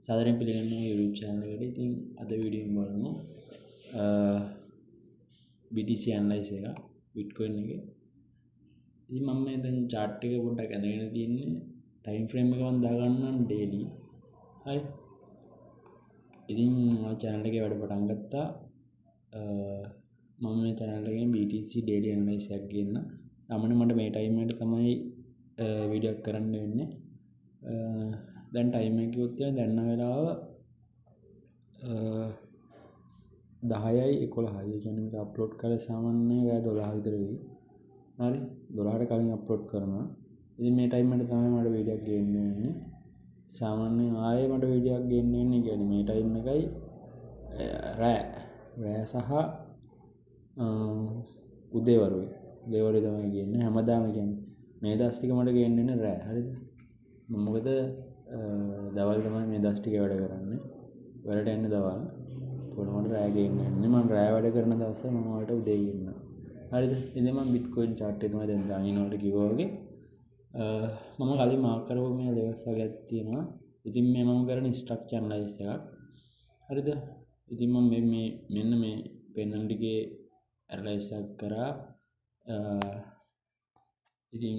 සාදරයෙන් පිළිගන්නවා YouTube channel එකට. ඉතින් අද වීඩියෝ එකෙන් බලමු BTC analyze එක Bitcoin එකේ. ඉතින් මම මේ දැන් chart එක පොඩ්ඩක් අරගෙන තියෙන්නේ time frame එක මම දාගන්නම් daily. හරි. ඉතින් මම channel එකේ වැඩ පටන් ගත්තා. මම මේ channel එකෙන් BTC daily analyze එකක් ගන්න. සාමාන්‍යයෙන් මට මේ time එකට තමයි වීඩියෝ එකක් කරන්න වෙන්නේ. දැන් ටයිම් එක කිව්වොත් දැන් වෙලාව 10:11. ඒ කියන්නේ මේක අප්ලෝඩ් කරලා සාමාන්‍යයෙන් රෑ 12 විතර වෙයි. හරි 12ට කලින් අප්ලෝඩ් කරනවා. ඉතින් මේ ටයිම් එකට තමයි මට වීඩියෝ එකක් ගේන්න වෙන්නේ. සාමාන්‍යයෙන් ආයේ මට වීඩියෝ එකක් ගේන්න වෙන්නේ කියන්නේ මේ ටයිම් එකයි රෑ සහ උදේවරුයි. උදේවරුයි තමයි ගේන්නේ. හැමදාම කියන්නේ මේ දවස් ටික මට ගේන්න වෙන්නේ රෑ. හරිද? මොකද දවල් තමයි මේ දවස් ටික වැඩ කරන්නේ. වැඩට යන්නේ දවල්. ඒකට මට රෑ ගේන්න වෙන්නේ. මම රෑ වැඩ කරන දවසේ මම වලට උදේ ගේන්නවා. හරිද? ඉතින් මම Bitcoin chart එක තමයි දැන් දාගෙන ඉන්නවට කිව්වා වගේ. මම කලින් මාක් කරපු මේ levels වගේක් තියෙනවා. ඉතින් මේ මම කරන structure analysis එකක්. හරිද? ඉතින් මම මේ මෙන්න මේ පෙන්නන ටිකේ analysis එකක් කරා. ඉතින්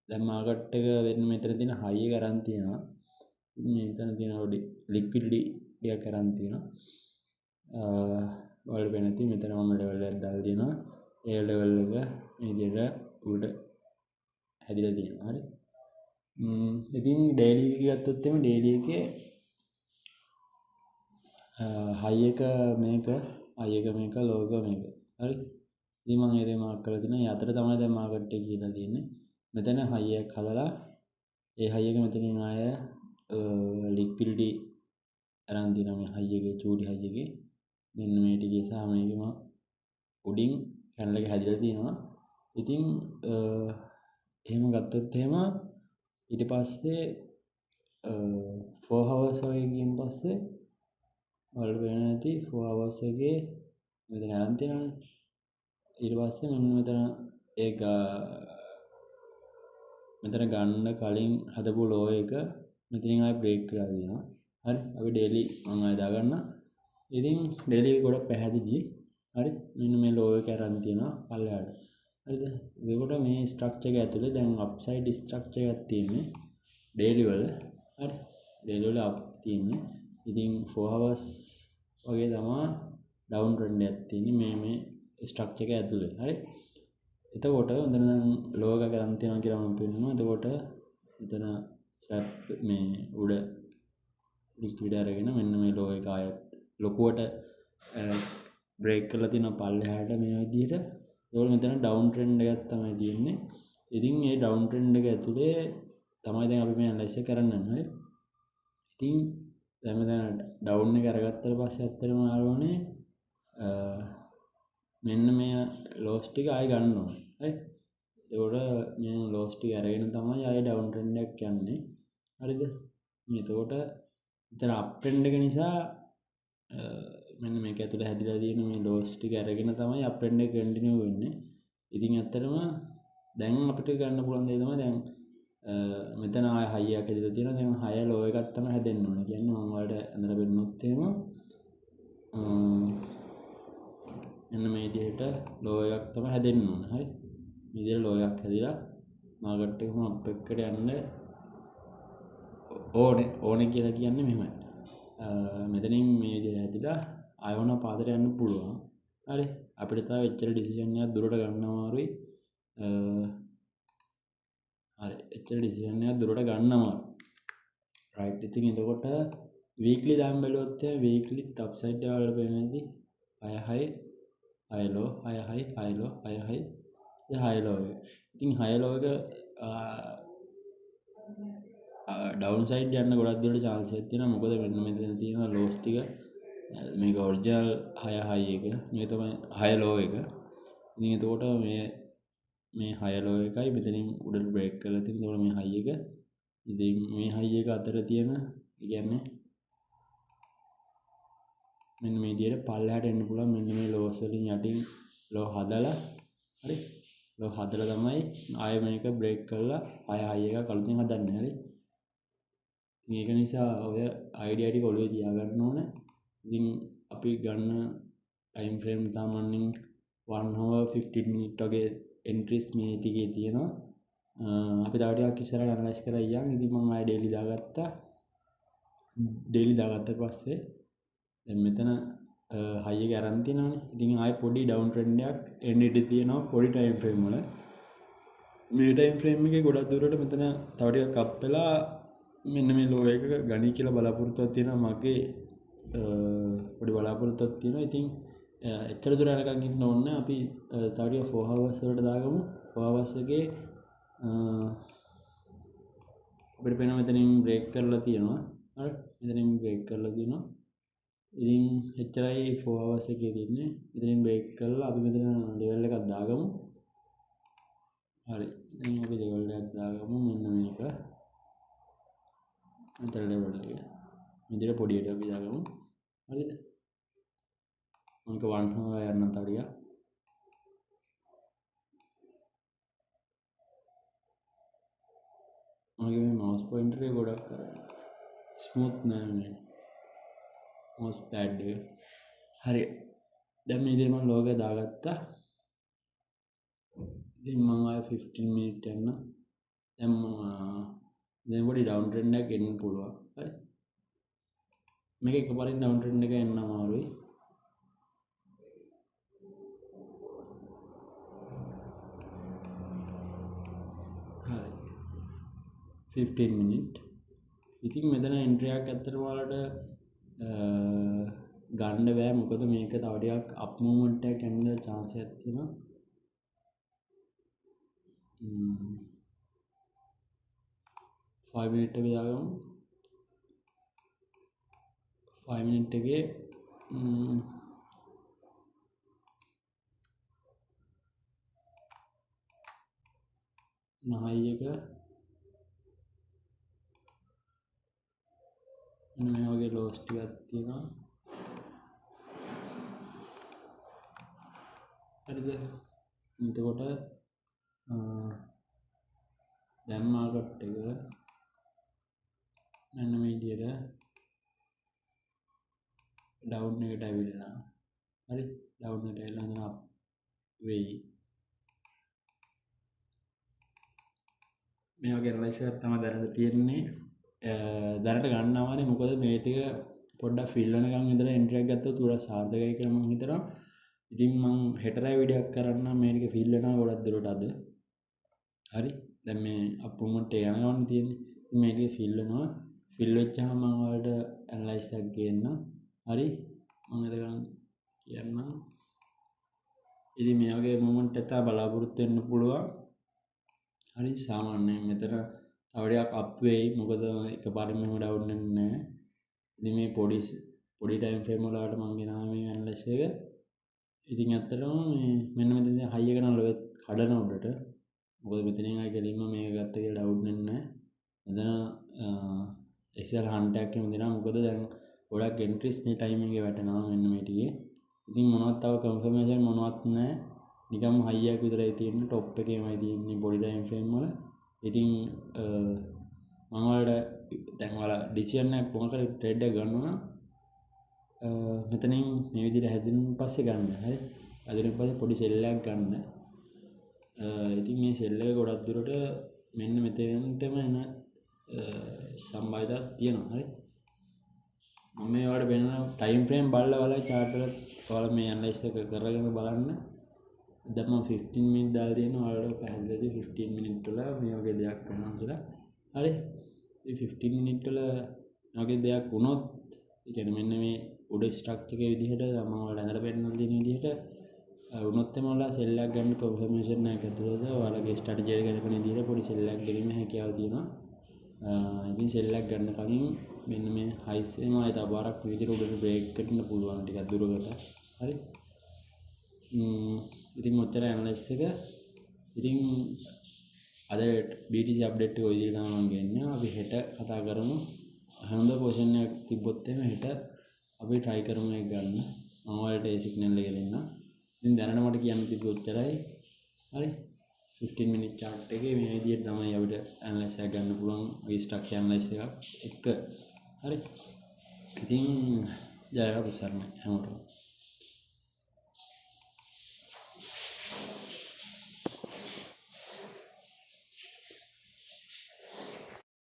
දැන් මාකට් එක වෙන්න මෙතන තියෙන high එක අරන් තියෙනවා. මෙතන තියෙන පොඩි liquidity ටිකක් අරන් තියෙනවා. ඔයාලට පේන තියෙන මෙතන මම level එකක් දාලා තියෙනවා. ඒ level එක මේ විදිහට උඩ හැදිලා තියෙනවා. හරි. ඉතින් daily එක ගත්තොත් එimhe daily එකේ high එක මේක low එක මේක. හරි. ඉතින් මම ඒ දෙක මාක් කරලා තියෙනවා. ඒ අතර තමයි දැන් මාකට් එක කියලා තියෙන්නේ. මෙතන high එකක් හදලා ඒ high එක මෙතනින් ආය liquidity අරන් තියෙනවා මේ high එකේ චූටි high එකේ මෙන්න මේ ටිකේ සහ මේකෙම උඩින් channel එක හැදිලා තියෙනවා. ඉතින් එහෙම ගත්තොත් එහෙම ඊට පස්සේ 4 hours වගේ ගියන් පස්සේ ඔයාලට වෙන නැති 4 hours එකේ මෙතන අරන් තියෙනවානේ. ඊට පස්සේ මෙන්න මෙතන ඒක මෙතන ගන්න කලින් හදපු ලෝ එක මෙතනින් ආයෙ බ්‍රේක් කරලා දෙනවා. හරි. අපි ඩේලි මම ආයෙ දාගන්න. ඉතින් ඩේලි එක ගොඩක් පැහැදිලි. හරි. මෙන්න මේ ලෝ එක අරන් තියෙනවා පල්ලෙහාට. හරිද? ඒකට මේ ස්ට්‍රක්චර් එක ඇතුලේ දැන් අප්සයිඩ් ස්ට්‍රක්චර් එකක් තියෙන්නේ ඩේලි වල. හරි. ඩේලි වල අප් තියෙන්නේ. ඉතින් 4 hours වගේ තමයි ඩවුන් ට්‍රෙන්ඩ් එකක් තියෙන්නේ මේ ස්ට්‍රක්චර් එක ඇතුලේ. හරි. එතකොට මෙතන දැන් ලෝ එක ගන්න තියෙනවා කියලා මම පෙන්නනවා. එතකොට මෙතන ස්ලැබ් මේ උඩ ලික්විඩ් අරගෙන මෙන්න මේ ලෝ එක ආයත් ලොකුවට බ්‍රේක් කරලා තියෙන පල්ලෙහාට මේ විදිහට. ඒකෝල මෙතන ඩවුන් ට්‍රෙන්ඩ් එකක් තමයි තියෙන්නේ. ඉතින් මේ ඩවුන් ට්‍රෙන්ඩ් එක ඇතුලේ තමයි දැන් අපි මේ ඇනලයිස් එක කරන්න යන්නේ. හරි. ඉතින් දැන් මෙතන ඩවුන් එක අරගත්තට පස්සේ ඇත්තටම ආවෝනේ මෙන්න මේ ලෝස් ටික ආයෙ ගන්න ඕනේ. හරි. ඒකට මේ ලෝස් ටික අරගෙන තමයි ආයෙ ඩවුන් ට්‍රෙන්ඩ් එකක් යන්නේ. හරිද? එතකොට මෙතන අප් ට්‍රෙන්ඩ් එක නිසා මෙන්න මේක ඇතුලේ හැදිලා තියෙන මේ ලෝස් ටික අරගෙන තමයි අප් ට්‍රෙන්ඩ් එක කන්ටිනියු වෙන්නේ. ඉතින් ඇත්තටම දැන් අපිට ගන්න පුළුවන් දේ තමයි දැන් මෙතන ආයෙ හයි එකක් හැදිලා තියෙනවා. දැන් හය ලෝ එකක් තමයි හැදෙන්න ඕනේ. කියන්නේ මම ඔයාලට අඳලා පෙන්නොත් එහෙම මෙන්න මේ විදිහට ලෝ එකක් තමයි හැදෙන්න ඕනේ. හරි. මේ විදිහට ලෝ එකක් හැදිලා මාකට් එකම අප් එකට යන්න ඕනේ කියලා කියන්නේ මෙහෙමයි. මෙතනින් මේ විදිහට හැදිලා ආයෝන පාදයට යන්න පුළුවන්. හරි. අපිට තව එච්චර ඩිසිෂන් එකක් දුරට ගන්න අමාරුයි. හරි. එච්චර ඩිසිෂන් එකක් දුරට ගන්න අමාරුයි. රයිට්. ඉතින් එතකොට වීක්ලි දාන්න බැලුවොත් වීක්ලි අප්සයිඩ් එක වල පේනදී 6 high low 6 high low 6 high high low එක. ඉතින් high low එක ඩවුන් සයිඩ් යන්න ගොඩක් දුරට chance එකක් තියෙනවා. මොකද මෙන්න මෙතන තියෙන lows ටික මේක ඔරිජිනල් 6 high එක. මේක තමයි high low එක. ඉතින් එතකොට මේ high low එකයි මෙතනින් උඩට බ්‍රේක් කරලා තියෙන. එතකොට මේ high එක ඉතින් මේ high එක අතර තියෙන කියන්නේ මෙන්න මේ විදිහට පල්ලෙහාට එන්න පුළුවන්. මෙන්න මේ ලෝස් වලින් යටින් ලෝ හදලා හරි ලෝ හදලා තමයි ආයෙ මේක බ්‍රේක් කරලා ආයෙ හයි එකක් අලුතෙන් හදන්නේ. හරි. ඒක නිසා ඔය අයිඩියා ටික ඔළුවේ තියාගන්න ඕනේ. ඉතින් අපි ගන්න ටයිම් ෆ්‍රේම් තමන්නින් 1 hour 15 minute වගේ එන්ට්‍රීස් මේ ටිකේ තියෙනවා. අපි තව ටිකක් ඉස්සරහට ඇනලයිස් කරලා යන්න. ඉතින් මම ආයෙ ඩේලි දාගත්තා. ඩේලි දාගත්තට පස්සේ දැන් මෙතන හයි එක අරන් තියෙනවානේ. ඉතින් ආයෙ පොඩි ඩවුන් ට්‍රෙන්ඩ් එකක් එන්න ඉඩ තියෙනවා පොඩි ටයිම් ෆ්‍රේම් වල. මේ ටයිම් ෆ්‍රේම් එකේ ගොඩක් දුරට මෙතන තව ටිකක් අප් වෙලා මෙන්න මේ ලෝ එක ගණී කියලා බලාපොරොත්තුවක් තියෙනවා මගේ. පොඩි බලාපොරොත්තුවක් තියෙනවා. ඉතින් එච්චර දුර යනකම් ඉන්න ඕනේ නැහැ. අපි තව ටික 4 hours වලට දාගමු. 4 hours එකේ අපිට පේනවා මෙතනින් බ්‍රේක් කරලා තියෙනවා. හරි. මෙතනින් බ්‍රේක් කරලා තියෙනවා. ඉතින් එච්චරයි 4 hours එකේ තියෙන්නේ. මෙතනින් බ්‍රේක් කරලා අපි මෙතන ලෙවල් එකක් දාගමු. හරි. ඉතින් අපි ලෙවල් එකක් දාගමු මෙන්න මේක. මෙතන ලෙවල් එක. මෙතන පොඩියට අපි දාගමු. හරිද? මම 1 hour යන්න තව ටිකක්. මගේ මේ මවුස් පොයින්ටර් එක ගොඩක් ස්මූත් නෑ මේ මවුස් පෑඩ් එක. හරි. දැන් මේ විදිහට මම ලෝගෝ දාගත්තා. ඉතින් මම ආයෙ 15 මිනිත් යන්න. දැන් පොඩි ඩවුන් ට්‍රෙන්ඩ් එකක් එන්න පුළුවන්. හරි. මේක එකපාරින් ඩවුන් ට්‍රෙන්ඩ් එක එන්න අමාරුයි. හරි. 15 මිනිත්. ඉතින් මෙතන එන්ට්‍රි එකක් ඇත්තටම ඔයාලට ගන්න බෑ. මොකද මේක තව ටිකක් අප් මූව්මන්ට් එකක් එන්න chance එකක් තියෙනවා. 5 මිනිත් එක දාගමු. 5 මිනිත් එකේ නහයි එක මේ වගේ ලෝස් ටිකක් තියෙනවා. හරිද? එතකොට දැන් මාකට් එක මෙන්න මේ විදියට ඩවුන් එකට ඇවිල්ලා. හරි. ඩවුන් එකට ඇවිල්ලා හඳන අප් වෙයි. මේ වගේ ඇනලයිස් එකක් තමයි දැනට තියෙන්නේ. දැනට ගන්න අමාරුයි. මොකද මේ ටික පොඩ්ඩක් ෆිල් වෙනකම් විතර එන්ට්‍රි එකක් ගත්තොත් උඩ සාර්ථකයි කියලා මම හිතනවා. ඉතින් මම හෙටරයි වීඩියෝ එකක් කරන්න මේ ටික ෆිල් වෙනවා ගොඩක් දුරට අද. හරි. දැන් මේ අප්රූව්මන්ට් එක යන ගමන් තියෙන්නේ. මේ ටික ෆිල් වෙනවා. ෆිල් වෙච්චාම මම ඔයාලට ඇනලයිස් එකක් ගේන්නම්. හරි. මම එතකන් කියන්නම්. ඉතින් මේ වගේ මූවමන්ට් එකක් තමයි බලාපොරොත්තු වෙන්න පුළුවන්. හරි. සාමාන්‍යයෙන් මෙතන තව ටිකක් අප් වෙයි. මොකද එකපාරින් මෙහෙම ඩවුන් වෙන්නේ නැහැ. ඉතින් මේ පොඩි ටයිම් ෆ්‍රේම් වලට මම ගෙනාවා මේ ඇනලයිස් එක. ඉතින් ඇත්තටම මේ මෙන්න මෙතන හයි එක නම් ලෙවල් කඩන උඩට. මොකද මෙතනින් ආයි කෙලින්ම මේක ගත්ත කියලා ඩවුන් වෙන්නේ නැහැ. මෙතන එක්සල් හන්ට් එකක් එහෙම දෙනවා. මොකද දැන් ගොඩක් එන්ට්‍රීස් මේ ටයිම් එකේ වැටෙනවා මෙන්න මේ ටිකේ. ඉතින් මොනවත් තව කන්ෆර්මේෂන් මොනවත් නැහැ. නිකම් හයි එකක් විතරයි තියෙන්නේ. টොප් එකේමයි තියෙන්නේ පොඩි ටයිම් ෆ්‍රේම් වල. ඉතින් මම ඔයාලට දැන් ඔයාලා ඩිසිෂන් එකක් මොකක් හරි ට්‍රේඩ් එක ගන්නවා නම් මෙතනින් මේ විදිහට හැදෙන්න පස්සේ ගන්න. හරි. හැදෙන්න පස්සේ පොඩි සෙල් එකක් ගන්න. ඉතින් මේ සෙල් එක ගොඩක් දුරට මෙන්න මෙතෙන්ටම එන සම්භාවිතයක් තියෙනවා. හරි. මම මේ ඔයාලට වෙන ටයිම් ෆ්‍රේම් බලලා ඔයාලා chart එක ඔයාලා මේ ඇනලයිස් එක කරගෙන බලන්න. දැන් මම 15 මිනිත් දාලා තියෙනවා. ඔයාලට පැහැදිලිද 15 මිනිත් වල මේ වගේ දෙයක් වෙනවා කියලා. හරි. මේ 15 මිනිත් වල මේ වගේ දෙයක් වුණොත් ඒ කියන්නේ මෙන්න මේ උඩ ස්ට්‍රක්චර් එකේ විදිහට මම ඔයාලට ඇඳලා පෙන්නන දින විදිහට වුණොත් එම ඔයාලා සෙල් එකක් ගන්න කන්ෆර්මේෂන් එකක් ඇතුළත ඔයාලගේ ස්ට්‍රැටජි එක ගලපෙන විදිහට පොඩි සෙල් එකක් ගැනීම හැකියාව තියෙනවා. ඉතින් සෙල් එකක් ගන්න කලින් මෙන්න මේ හයිස් එම ආයෙ තව බාරක් විදිහට උඩට බ්‍රේක් කරන්න පුළුවන් ටිකක් දුරකට. හරි. ඉතින් මොච්චර ඇනලයිස් එක. ඉතින් අද BTC අප්ඩේට් එක ඔය විදිහට තමයි මම ගන්නේ. අපි හෙට කතා කරමු. හොඳ පොසිෂන් එකක් තිබ්බොත් එහෙම හෙට අපි try කරමු ඒක ගන්න. මම ඔයාලට ඒ සිග්නල් එක දෙන්නම්. ඉතින් දැනට මට කියන්න තිබ්බේ ඔච්චරයි. හරි. 15 minute chart එකේ මේ විදිහට තමයි අපිට ඇනලයිස් එක ගන්න පුළුවන් ස්ට්‍රක්චර් ඇනලයිස් එකක් එක්ක. හරි. ඉතින් ජය වේවා හැමෝටම.